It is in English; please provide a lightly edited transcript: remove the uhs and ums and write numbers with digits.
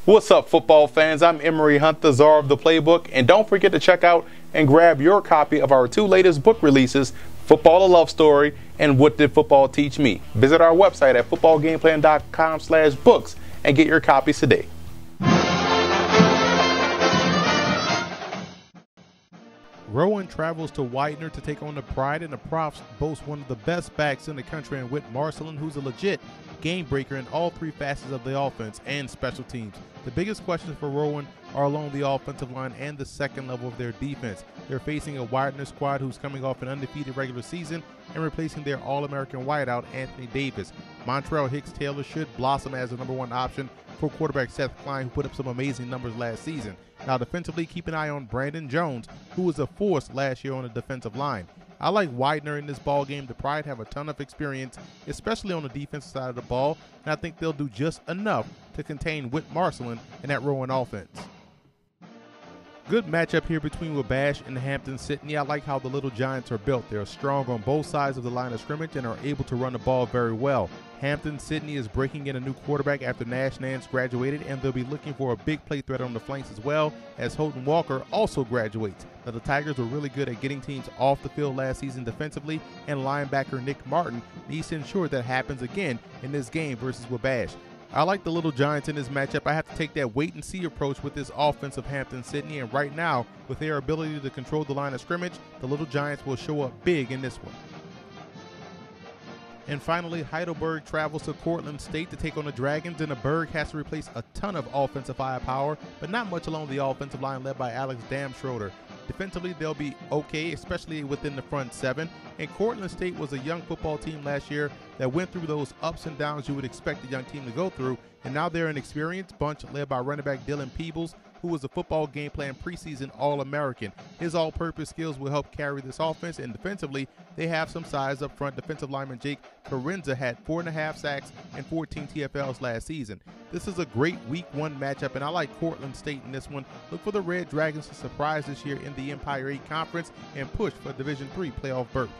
What's up, football fans? I'm Emery Hunt, the czar of the playbook, and don't forget to check out and grab your copy of our two latest book releases, Football: A Love Story and What Did Football Teach Me? Visit our website at footballgameplan.com/books and get your copies today. Rowan travels to Widener to take on the Pride, and the Profs boast one of the best backs in the country in Whit Marcelin, who's a legit game breaker in all three facets of the offense and special teams. The biggest questions for Rowan are along the offensive line and the second level of their defense. They're facing a Widener squad who's coming off an undefeated regular season and replacing their All-American wideout Anthony Davis. Montrell Hicks-Taylor should blossom as the #1 option for quarterback Seth Klein, who put up some amazing numbers last season. Now defensively, keep an eye on Brandon Jones, who was a force last year on the defensive line. I like Widener in this ball game. The Pride have a ton of experience, especially on the defensive side of the ball, and I think they'll do just enough to contain Whit Marcelin and that Rowan offense. Good matchup here between Wabash and Hampton-Sydney. I like how the Little Giants are built. They're strong on both sides of the line of scrimmage and are able to run the ball very well. Hampton-Sydney is breaking in a new quarterback after Nash Nance graduated, and they'll be looking for a big play threat on the flanks as well, as Houghton Walker also graduates. Now, the Tigers were really good at getting teams off the field last season defensively, and linebacker Nick Martin needs to ensure that happens again in this game versus Wabash. I like the Little Giants in this matchup. I have to take that wait-and-see approach with this offense of Hampton-Sydney, and right now, with their ability to control the line of scrimmage, the Little Giants will show up big in this one. And finally, Heidelberg travels to Cortland State to take on the Dragons, and the Berg has to replace a ton of offensive firepower, but not much along the offensive line led by Alex Damschroeder. Defensively, they'll be okay, especially within the front seven. And Cortland State was a young football team last year that went through those ups and downs you would expect a young team to go through. And now they're an experienced bunch led by running back Dylan Peebles, who was a football game plan preseason All-American. His all-purpose skills will help carry this offense, and defensively, they have some size up front. Defensive lineman Jake Carenza had 4.5 sacks and 14 TFLs last season. This is a great Week 1 matchup, and I like Cortland State in this one. Look for the Red Dragons to surprise this year in the Empire 8 Conference and push for Division III playoff berth.